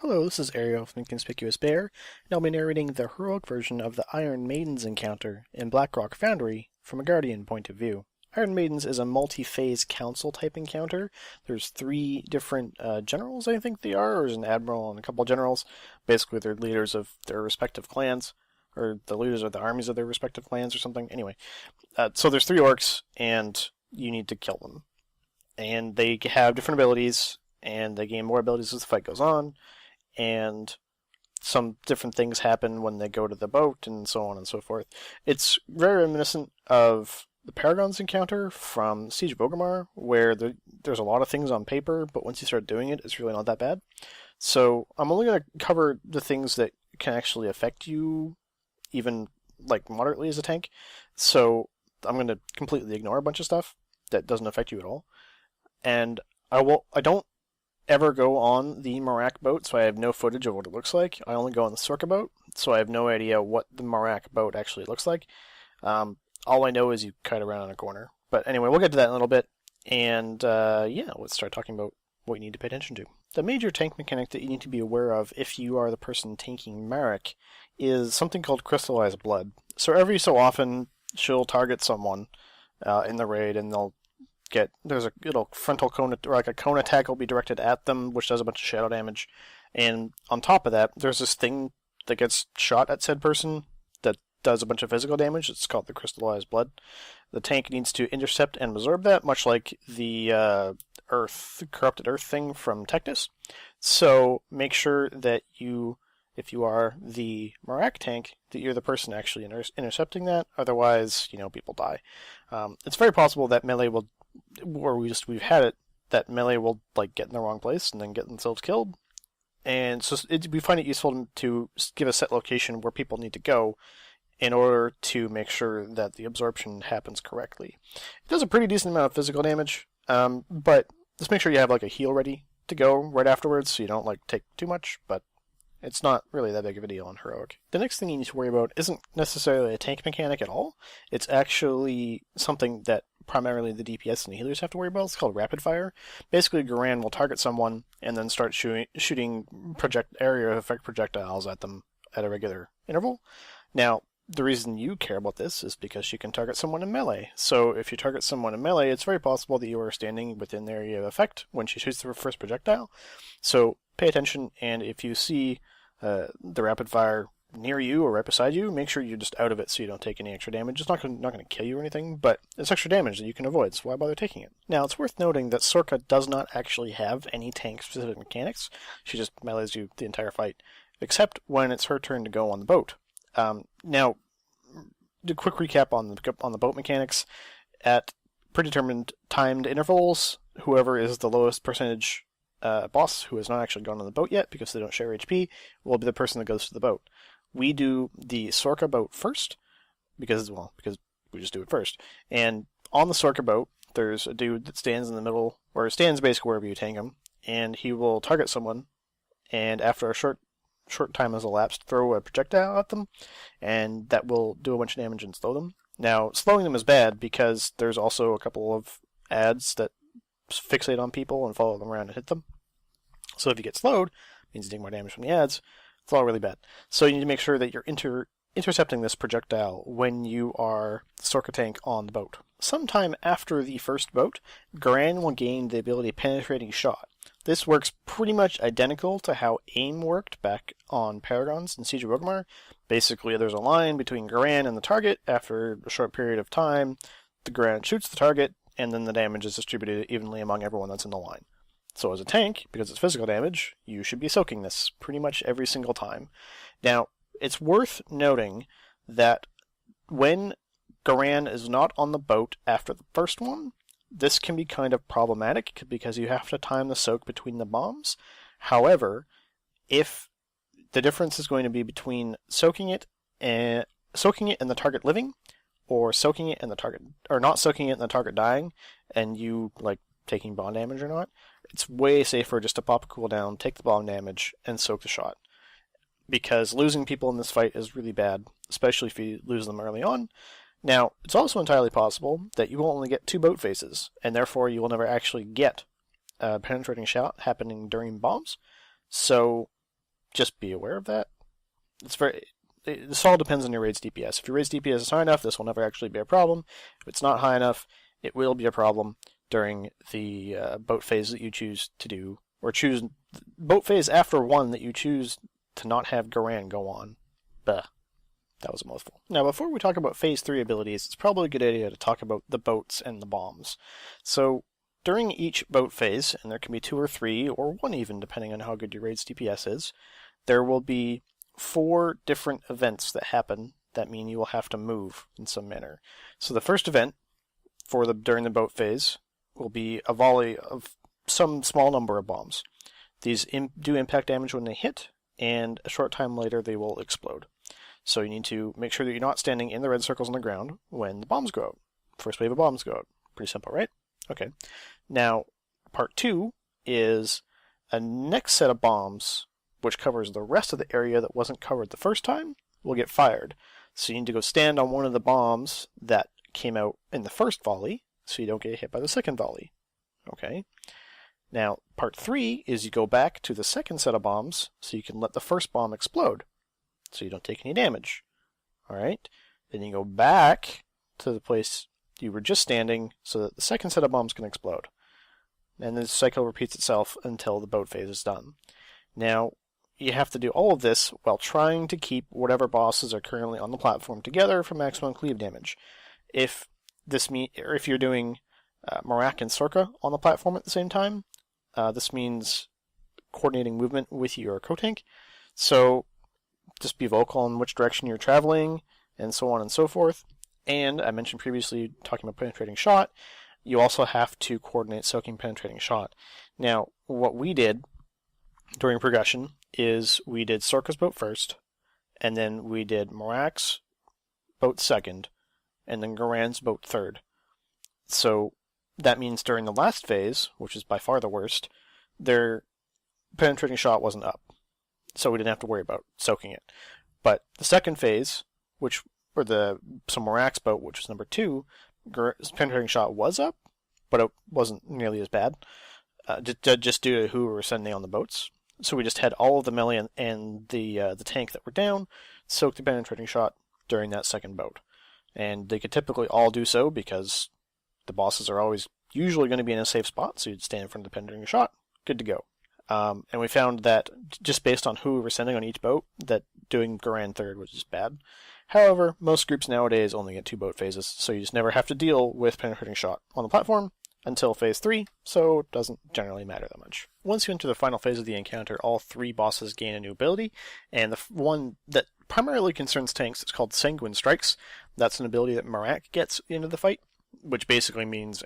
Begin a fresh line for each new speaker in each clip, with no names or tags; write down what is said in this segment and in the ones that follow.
Hello, this is Arielle from Inconspicuous Bear, and I'll be narrating the heroic version of the Iron Maidens encounter in Blackrock Foundry from a Guardian point of view. Iron Maidens is a multi-phase council type encounter. There's three different generals, I think they are, or there's an admiral and a couple of generals. Basically, they're leaders of their respective clans, or the leaders of the armies of their respective clans or something. Anyway, so there's three orcs, and you need to kill them. And they have different abilities, and they gain more abilities as the fight goes on, and some different things happen when they go to the boat, and so on and so forth. It's very reminiscent of the Paragon's encounter from Siege of Orgrimmar, where there's a lot of things on paper, but once you start doing it, it's really not that bad. So I'm only going to cover the things that can actually affect you, even like moderately as a tank. So I'm going to completely ignore a bunch of stuff that doesn't affect you at all. And I don't ever go on the Marak boat, so I have no footage of what it looks like. I only go on the Sorka boat, so I have no idea what the Marak boat actually looks like. All I know is you kite around in a corner. But anyway, we'll get to that in a little bit. And yeah, let's start talking about what you need to pay attention to. The major tank mechanic that you need to be aware of if you are the person tanking Marak is something called crystallized blood. So every so often, she'll target someone in the raid, and there's a little frontal cone, or like a cone attack will be directed at them, which does a bunch of shadow damage. And on top of that, there's this thing that gets shot at said person that does a bunch of physical damage. It's called the crystallized blood. The tank needs to intercept and absorb that, much like the corrupted earth thing from Tectis. So make sure that if you are the Marak tank, that you're the person actually intercepting that. Otherwise, people die. It's very possible that melee will, or we've had it, that melee will get in the wrong place and then get themselves killed. And so we find it useful to give a set location where people need to go in order to make sure that the absorption happens correctly. It does a pretty decent amount of physical damage, but just make sure you have a heal ready to go right afterwards so you don't take too much, but it's not really that big of a deal on Heroic. The next thing you need to worry about isn't necessarily a tank mechanic at all. It's actually something that primarily the DPS and the healers have to worry about. It's called rapid fire. Basically, Garan will target someone and then start shooting area effect projectiles at them at a regular interval. Now, the reason you care about this is because she can target someone in melee. So if you target someone in melee, it's very possible that you are standing within the area of effect when she shoots the first projectile. So pay attention, and if you see the rapid fire near you or right beside you, make sure you're just out of it so you don't take any extra damage. It's not going to kill you or anything, but it's extra damage that you can avoid, so why bother taking it? Now, it's worth noting that Sorka does not actually have any tank-specific mechanics. She just melees you the entire fight, except when it's her turn to go on the boat. Now, a quick recap on the boat mechanics. At predetermined timed intervals, whoever is the lowest percentage boss who has not actually gone on the boat yet because they don't share HP will be the person that goes to the boat. We do the Sorka boat first because we just do it first. And on the Sorka boat, there's a dude that stands in the middle, or stands basically wherever you tank him, and he will target someone, and after a short time has elapsed, throw a projectile at them, and that will do a bunch of damage and slow them. Now, slowing them is bad because there's also a couple of ads that fixate on people and follow them around and hit them. So if you get slowed, it means you take more damage from the ads. It's all really bad. So you need to make sure that you're intercepting this projectile when you are Sorka tank on the boat. Sometime after the first boat, Garan will gain the ability Penetrating Shot. This works pretty much identical to how aim worked back on Paragons and Siege of Orgrimmar. Basically, there's a line between Garan and the target. After a short period of time, the Garan shoots the target, and then the damage is distributed evenly among everyone that's in the line. So as a tank, because it's physical damage, you should be soaking this pretty much every single time. Now, it's worth noting that when Garan is not on the boat after the first one, this can be kind of problematic because you have to time the soak between the bombs. However, if the difference is going to be between soaking it and the target living, or soaking it and the target, or not soaking it and the target dying, and you taking bomb damage or not, it's way safer just to pop a cooldown, take the bomb damage, and soak the shot. Because losing people in this fight is really bad, especially if you lose them early on. Now, it's also entirely possible that you will only get 2 boat phases, and therefore you will never actually get a Penetrating Shot happening during bombs. So just be aware of that. This all depends on your raid's DPS. If your raid's DPS is high enough, this will never actually be a problem. If it's not high enough, it will be a problem during the boat phase that you choose to do, or choose boat phase after one that you choose to not have Garan go on. Bah. That was a mouthful. Now, before we talk about Phase 3 abilities, it's probably a good idea to talk about the boats and the bombs. So, during each boat phase, and there can be 2 or 3, or 1 even, depending on how good your raid's DPS is, there will be 4 different events that happen that mean you will have to move in some manner. So the first event during the boat phase will be a volley of some small number of bombs. These do impact damage when they hit, and a short time later they will explode. So you need to make sure that you're not standing in the red circles on the ground when the bombs go out. First wave of bombs go out. Pretty simple, right? Okay. Now, part 2 is a next set of bombs, which covers the rest of the area that wasn't covered the first time, will get fired. So you need to go stand on one of the bombs that came out in the first volley, so you don't get hit by the second volley. Okay. Now, part 3 is you go back to the second set of bombs, so you can let the first bomb explode, so you don't take any damage. Alright? Then you go back to the place you were just standing, so that the second set of bombs can explode. And the cycle repeats itself until the boat phase is done. Now, you have to do all of this while trying to keep whatever bosses are currently on the platform together for maximum cleave damage. If you're doing Marak and Sorka on the platform at the same time, this means coordinating movement with your co-tank. So just be vocal on which direction you're traveling, and so on and so forth. And I mentioned previously, talking about penetrating shot, you also have to coordinate soaking penetrating shot. Now, what we did during progression is we did Sorka's boat first, and then we did Marak's boat second, and then Garan's boat third. So that means during the last phase, which is by far the worst, their penetrating shot wasn't up. So we didn't have to worry about soaking it. But the second phase, Marak's boat, which was number 2, penetrating shot was up, but it wasn't nearly as bad, just due to who we were sending on the boats. So we just had all of the melee and the tank that were down soak the penetrating shot during that second boat. And they could typically all do so because the bosses are usually going to be in a safe spot, so you'd stand in front of the penetrating shot, good to go. And we found that, just based on who we were sending on each boat, that doing Garan third was just bad. However, most groups nowadays only get 2 boat phases, so you just never have to deal with penetrating shot on the platform until phase 3, so it doesn't generally matter that much. Once you enter the final phase of the encounter, all 3 bosses gain a new ability, and the one that primarily concerns tanks is called Sanguine Strikes. That's an ability that Marak gets into the fight, which basically means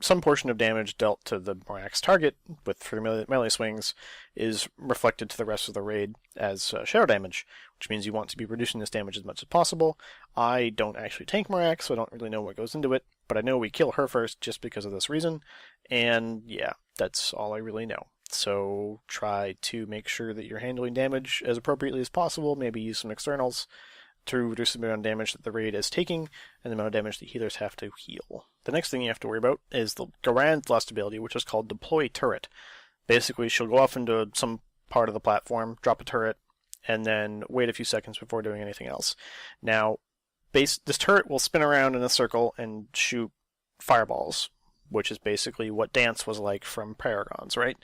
some portion of damage dealt to the Marak's target for melee swings is reflected to the rest of the raid as shadow damage, which means you want to be reducing this damage as much as possible. I don't actually tank Marak, so I don't really know what goes into it, but I know we kill her first just because of this reason, and yeah, that's all I really know. So try to make sure that you're handling damage as appropriately as possible, maybe use some externals to reduce the amount of damage that the raid is taking, and the amount of damage that healers have to heal. The next thing you have to worry about is the Garan's last ability, which is called Deploy Turret. Basically, she'll go off into some part of the platform, drop a turret, and then wait a few seconds before doing anything else. Now, this turret will spin around in a circle and shoot fireballs, which is basically what Dance was like from Paragons, right?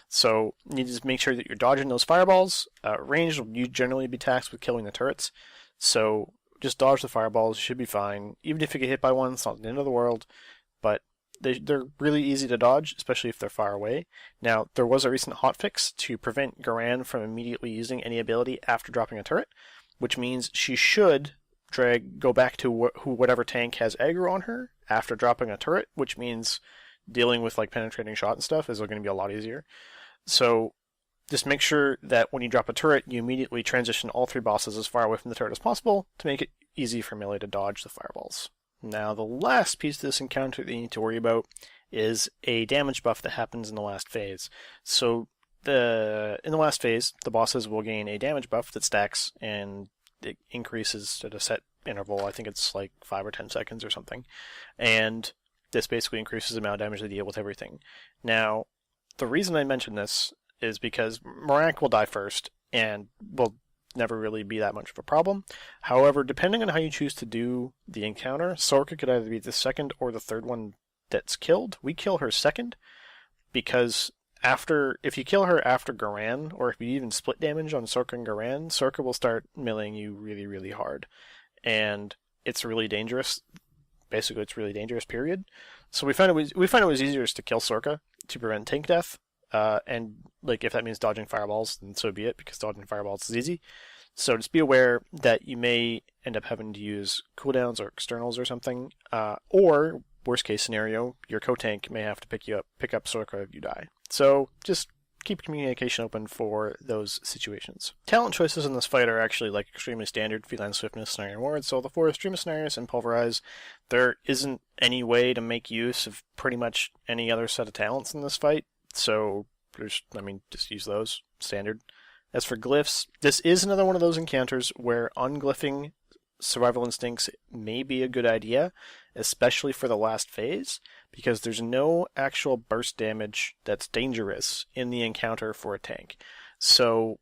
So you need to make sure that you're dodging those fireballs. Range will generally be tasked with killing the turrets, so just dodge the fireballs, you should be fine. Even if you get hit by one, it's not the end of the world, but they're really easy to dodge, especially if they're far away. Now, there was a recent hotfix to prevent Garan from immediately using any ability after dropping a turret, which means she should go back to whatever tank has aggro on her after dropping a turret, which means dealing with like penetrating shot and stuff is going to be a lot easier. So just make sure that when you drop a turret, you immediately transition all 3 bosses as far away from the turret as possible to make it easy for melee to dodge the fireballs. Now, the last piece of this encounter that you need to worry about is a damage buff that happens in the last phase. So in the last phase, the bosses will gain a damage buff that stacks, and it increases at a set interval. I think it's like 5 or 10 seconds or something. And this basically increases the amount of damage they deal with everything. Now, the reason I mention this is because Marak will die first, and will never really be that much of a problem. However, depending on how you choose to do the encounter, Sorka could either be the second or the third one that's killed. We kill her second because if you kill her after Garan, or if you even split damage on Sorka and Garan, Sorka will start milling you really, really hard. And it's really dangerous. Basically, it's really dangerous, period. So we found it was easier just to kill Sorka to prevent tank death. And like if that means dodging fireballs, then so be it, because dodging fireballs is easy. So just be aware that you may end up having to use cooldowns or externals or something. Or worst case scenario, your co-tank may have to pick up Sorka if you die. So just keep communication open for those situations. Talent choices in this fight are actually like extremely standard: Feline Swiftness, Snare and Ward. So the 4 Stream of Snares and Pulverize. There isn't any way to make use of pretty much any other set of talents in this fight. So just use those, standard. As for glyphs, this is another one of those encounters where unglyphing survival instincts may be a good idea, especially for the last phase, because there's no actual burst damage that's dangerous in the encounter for a tank. So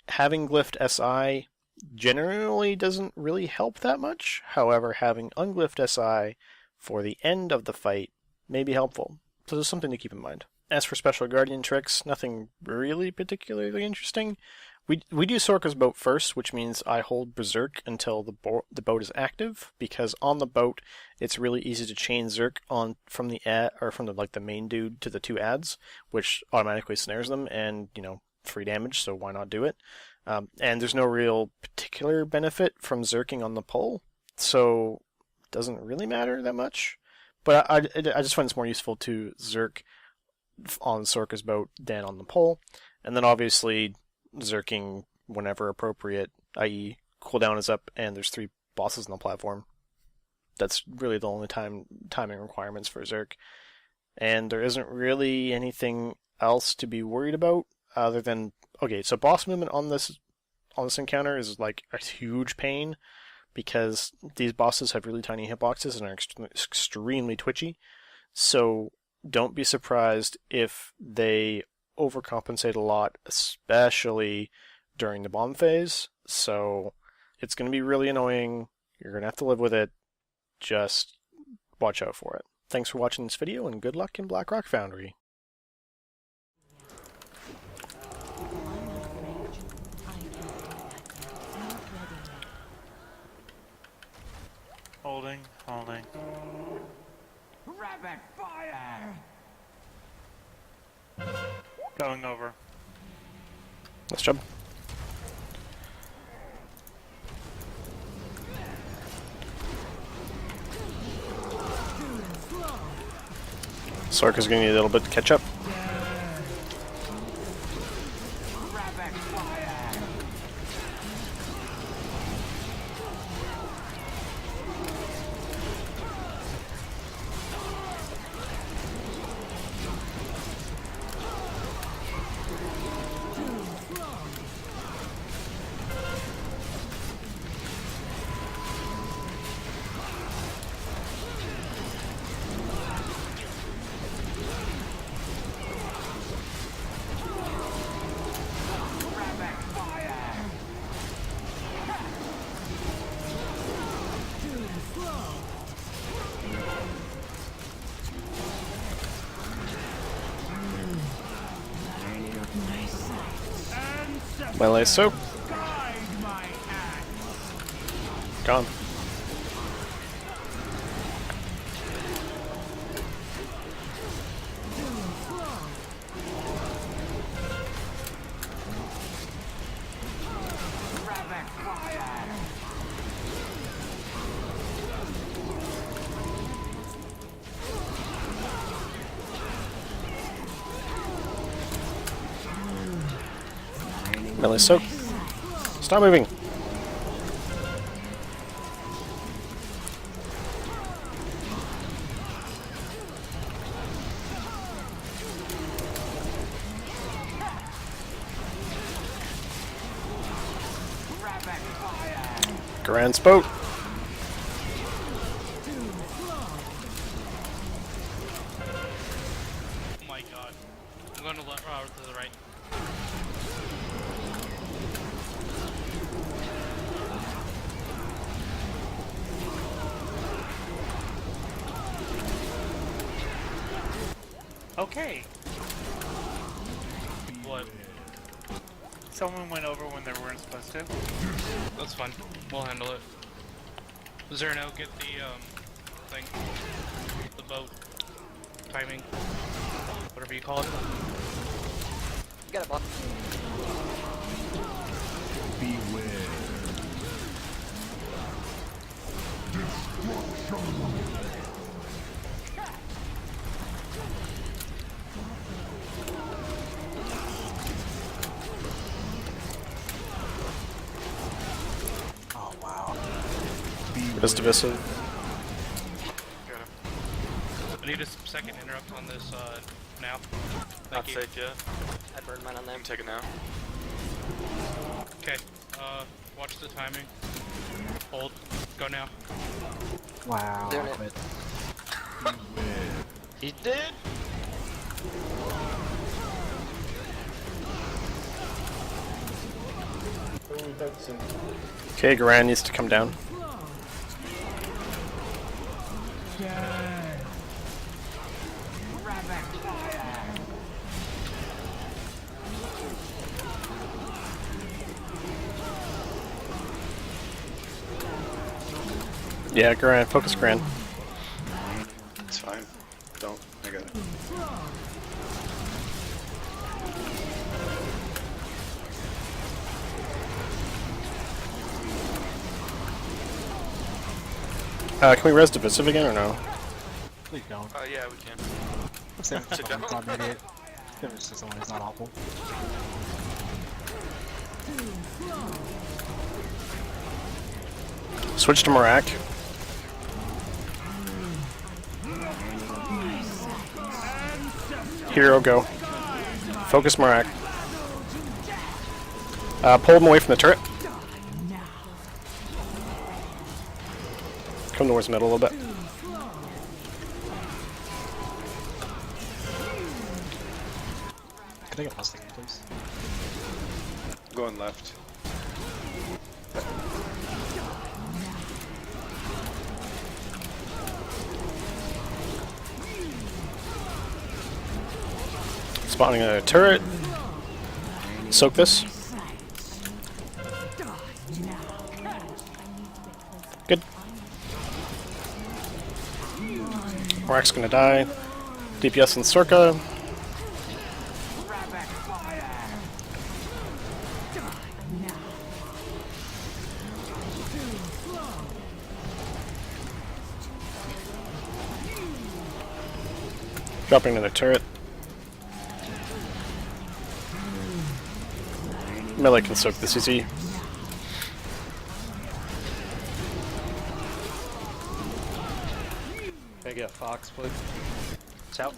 having glyphed SI generally doesn't really help that much. However, having unglyphed SI for the end of the fight may be helpful. So there's something to keep in mind. As for special guardian tricks, nothing really particularly interesting. We do Sorka's boat first, which means I hold Berserk until the boat is active, because on the boat it's really easy to chain Zerk on from the main dude to the 2 adds, which automatically snares them, and free damage, so why not do it? And there's no real particular benefit from Zerking on the pole, so it doesn't really matter that much. But I just find it's more useful to Zerk on Sorka's boat than on the pole, and then obviously Zerking whenever appropriate, i.e. cooldown is up and there's 3 bosses on the platform. That's really the only timing requirements for Zerk. And there isn't really anything else to be worried about other than, okay, so boss movement on this encounter is like a huge pain, because these bosses have really tiny hitboxes and are extremely twitchy. So don't be surprised if they overcompensate a lot, especially during the bomb phase. So it's going to be really annoying. You're going to have to live with it. Just watch out for it. Thanks for watching this video, and good luck in Blackrock Foundry.
Holding.
Rapid fire!
Going over.
Nice job. Sorka's going to need a little bit to catch up.
Rapid fire!
Melee soak. Gone. Melee soak. Stop moving. Garan's boat.
Oh my god. I'm going to the right.
Okay.
What?
Someone went over when they weren't supposed to.
That's fine. We'll handle it. Zerno, get the, thing. The boat. Timing. Whatever you call it.
Get it, boss.
Beware.
Oh wow.
Just divisive.
Got him.
I need a second interrupt on this, now.
Not
Thank you.
safe yet.
I burned mine on them.
I'm taking now.
Okay, watch the timing. Hold. Go now.
Wow.
Doing
I
it.
quit.
He did?
Okay, Garan needs to come down.
Rapid fire.
Yeah, Garan, focus Garan.
It's fine. Don't. I got it.
Can we res divisive again or no?
Please don't.
Yeah, we can.
Same
Sit down.
God made it. It was just someone who's not awful.
Switch to Marak. Hero, go. Focus Marak. Pull him away from the turret. Come towards the middle a little bit.
Can I get plus again, please?
Going left.
Spawning a turret. Soak this. Good. Marak's gonna die. DPS and Sorka.
Rapid fire.
Dropping another turret. Melee can soak this easy.
Can I get Fox, please?
It's out.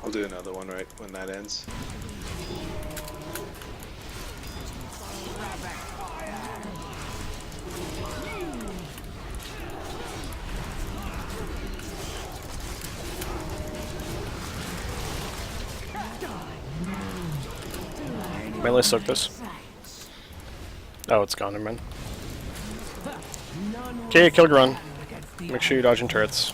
I'll do another one right when that ends.
Melee soak this. Oh, it's gone, never mind. Okay, kill run. Make sure you're dodging turrets.